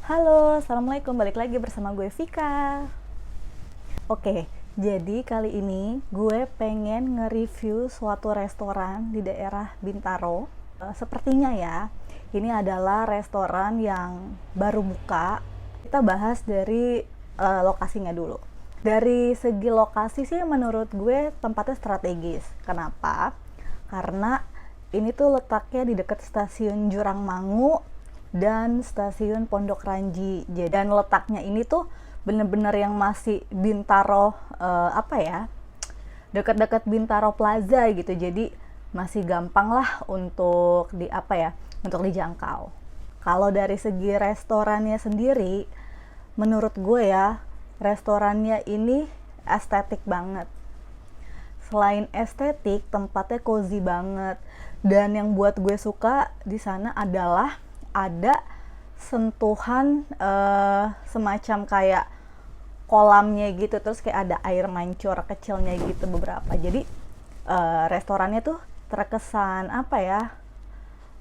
Halo, Assalamualaikum. Balik lagi bersama gue Vika. Oke, jadi kali ini gue pengen nge-review suatu restoran di daerah Bintaro. Sepertinya ya, ini adalah restoran yang baru buka. Kita bahas dari lokasinya dulu. Dari segi lokasi sih menurut gue tempatnya strategis. Kenapa? Karena ini tuh letaknya di dekat stasiun Jurangmangu dan stasiun Pondok Ranji. Dan letaknya ini tuh bener-bener yang masih Bintaro, dekat-dekat Bintaro Plaza gitu. Jadi masih gampang lah untuk untuk dijangkau. Kalau dari segi restorannya sendiri, menurut gue ya, restorannya ini estetik banget. Selain estetik, tempatnya cozy banget. Dan yang buat gue suka di sana adalah ada sentuhan semacam kayak kolamnya gitu, terus kayak ada air mancur kecilnya gitu beberapa. Jadi restorannya tuh terkesan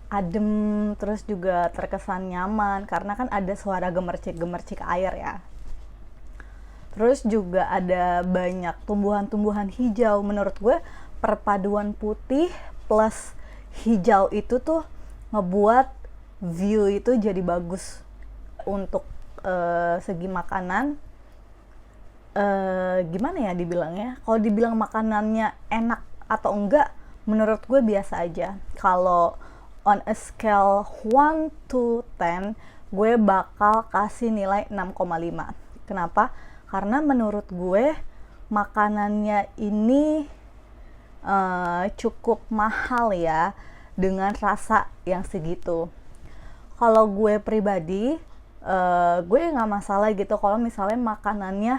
adem, terus juga terkesan nyaman karena kan ada suara gemercik-gemercik air ya. Terus juga ada banyak tumbuhan-tumbuhan hijau. Menurut gue perpaduan putih plus hijau itu tuh ngebuat view itu jadi bagus. Untuk segi makanan, gimana ya dibilangnya, kalau dibilang makanannya enak atau enggak, menurut gue biasa aja. Kalau on a scale 1 to 10, gue bakal kasih nilai 6,5. Kenapa? Karena menurut gue makanannya ini cukup mahal ya, dengan rasa yang segitu. Kalau gue pribadi, gue nggak masalah gitu kalau misalnya makanannya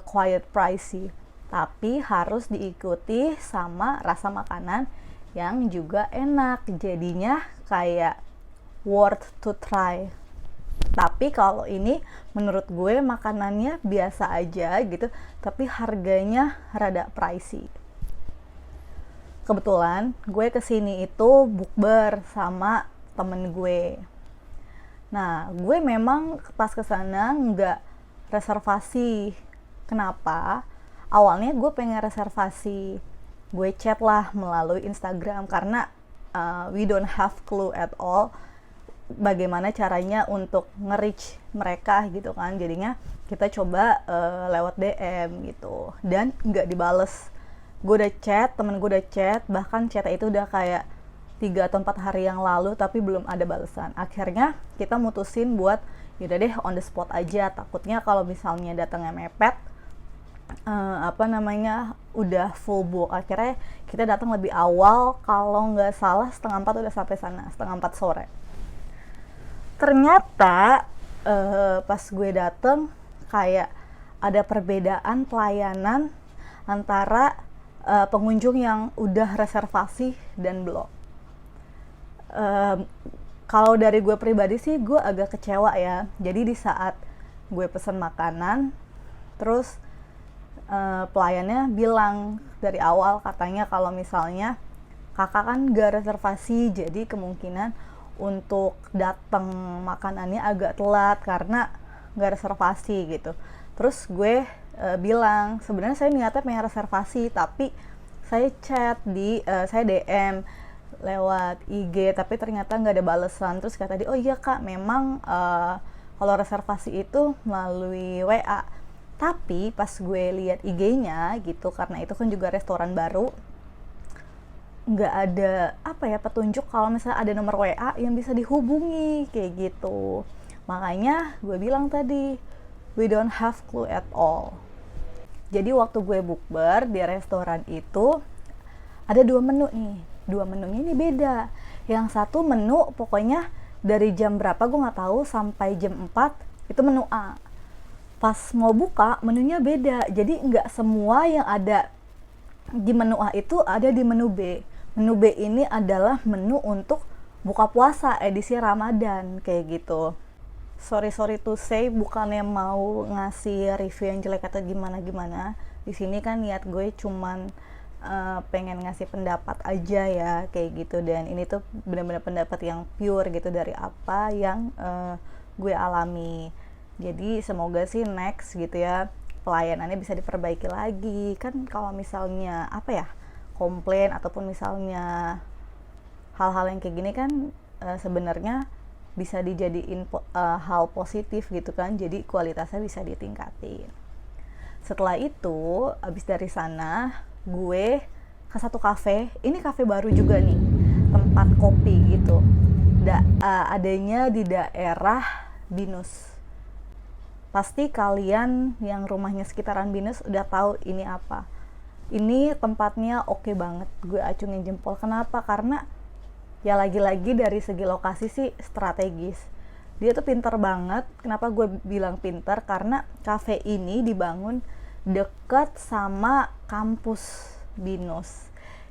quite pricey, tapi harus diikuti sama rasa makanan yang juga enak, jadinya kayak worth to try. Tapi kalau ini menurut gue makanannya biasa aja gitu, tapi harganya rada pricey. Kebetulan gue kesini itu bukber sama temen gue. Nah, gue memang pas kesana nggak reservasi. Kenapa? Awalnya gue pengen reservasi. Gue chat lah melalui Instagram karena we don't have clue at all bagaimana caranya untuk nge-reach mereka gitu kan. Jadinya kita coba lewat DM gitu. Dan nggak dibales. Gue udah chat, temen gue udah chat, bahkan chatnya itu udah kayak 3 atau 4 hari yang lalu tapi belum ada balasan. Akhirnya kita mutusin buat yaudah deh on the spot aja, takutnya kalau misalnya datangnya mepet udah full book. Akhirnya kita datang lebih awal, kalau nggak salah 3:30 udah sampai sana, 3:30 sore. Ternyata pas gue dateng kayak ada perbedaan pelayanan antara pengunjung yang udah reservasi dan belum. Kalau dari gue pribadi sih gue agak kecewa ya. Jadi di saat gue pesen makanan, terus pelayannya bilang dari awal, katanya kalau misalnya kakak kan gak reservasi, jadi kemungkinan untuk datang makanannya agak telat karena gak reservasi gitu. Terus gue bilang sebenarnya saya niatnya pengen reservasi, tapi saya chat saya DM lewat IG tapi ternyata nggak ada balasan. Terus kata dia, oh iya kak, memang kalau reservasi itu melalui WA. Tapi pas gue lihat IG-nya gitu, karena itu kan juga restoran baru, nggak ada petunjuk kalau misalnya ada nomor WA yang bisa dihubungi kayak gitu. Makanya gue bilang tadi, we don't have clue at all. Jadi waktu gue bukber di restoran itu ada 2 menu nih. 2 menunya ini beda. Yang satu menu pokoknya dari jam berapa gue nggak tahu sampai jam 4 itu menu A. Pas mau buka menunya beda. Jadi nggak semua yang ada di menu A itu ada di menu B. Menu B ini adalah menu untuk buka puasa edisi Ramadan kayak gitu. Sorry to say, bukannya mau ngasih review yang jelek atau gimana. Di sini kan niat gue cuman pengen ngasih pendapat aja ya kayak gitu. Dan ini tuh benar-benar pendapat yang pure gitu dari apa yang gue alami. Jadi semoga sih next gitu ya pelayanannya bisa diperbaiki lagi. Kan kalau misalnya apa ya, komplain ataupun misalnya hal-hal yang kayak gini kan sebenarnya bisa dijadiin hal positif gitu kan, jadi kualitasnya bisa ditingkatin. Setelah itu abis dari sana gue ke satu kafe, ini kafe baru juga nih, tempat kopi gitu, adanya di daerah Binus. Pasti kalian yang rumahnya sekitaran Binus udah tahu ini apa. Ini tempatnya oke banget, gue acungin jempol. Kenapa? Karena ya lagi-lagi dari segi lokasi sih strategis. Dia tuh pinter banget. Kenapa gue bilang pinter? Karena kafe ini dibangun dekat sama kampus Binus,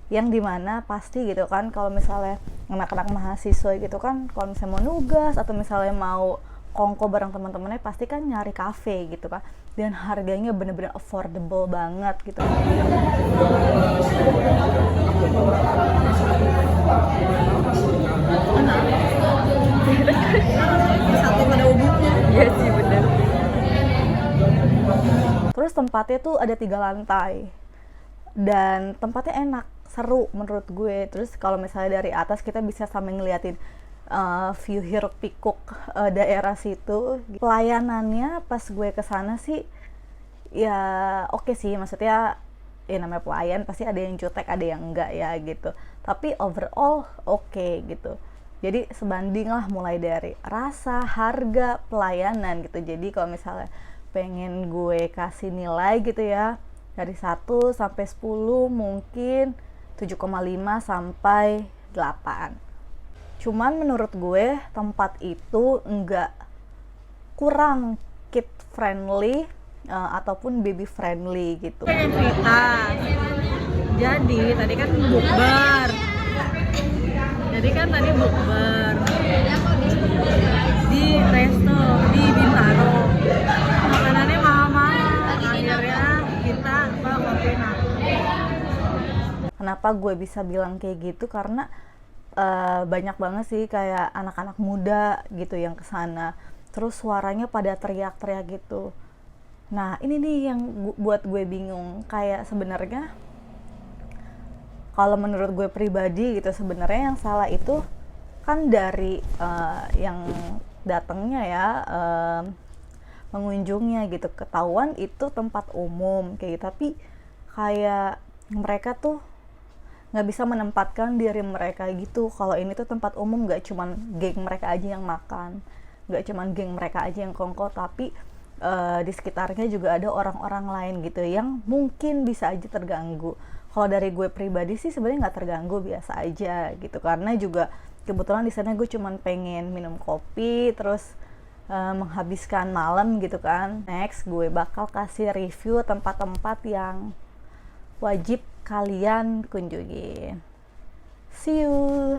yang dimana pasti gitu kan kalau misalnya anak-anak mahasiswa gitu kan, kalau misalnya mau nugas atau misalnya mau kongko bareng teman-temannya pasti kan nyari kafe gitu kan, dan harganya bener-bener affordable banget gitu. Satu pada umumnya. Iya sih bener. Terus tempatnya tuh ada 3 lantai dan tempatnya enak, seru menurut gue. Terus kalau misalnya dari atas kita bisa sambil ngeliatin view hiruk pikuk daerah situ. Pelayanannya pas gue kesana sih ya oke sih, maksudnya ya namanya pelayan pasti ada yang jutek ada yang enggak ya gitu, tapi overall oke gitu. Jadi sebanding lah mulai dari rasa, harga, pelayanan gitu. Jadi kalau misalnya pengen gue kasih nilai gitu ya, dari 1 sampai 10 mungkin 7,5 sampai 8. Cuman menurut gue tempat itu enggak kurang kid friendly ataupun baby friendly gitu. Pengen cerita. Jadi tadi kan bukber. Di resto di Bintaro. Makanannya mahal-mahal. Akhirnya kita kopiin aku. Kenapa gue bisa bilang kayak gitu? Karena banyak banget sih kayak anak-anak muda gitu yang kesana, terus suaranya pada teriak-teriak gitu. Nah ini nih yang buat gue bingung, kayak sebenarnya kalau menurut gue pribadi gitu, sebenarnya yang salah itu kan dari yang datangnya ya, pengunjungnya gitu. Ketahuan itu tempat umum kayak gitu, tapi kayak mereka tuh nggak bisa menempatkan diri mereka gitu. Kalau ini tuh tempat umum, nggak cuman geng mereka aja yang makan, nggak cuman geng mereka aja yang kongko, tapi di sekitarnya juga ada orang-orang lain gitu yang mungkin bisa aja terganggu. Kalau dari gue pribadi sih sebenarnya nggak terganggu, biasa aja gitu, karena juga kebetulan di sana gue cuman pengen minum kopi terus menghabiskan malam gitu kan. Next gue bakal kasih review tempat-tempat yang wajib kalian kunjungi. See you.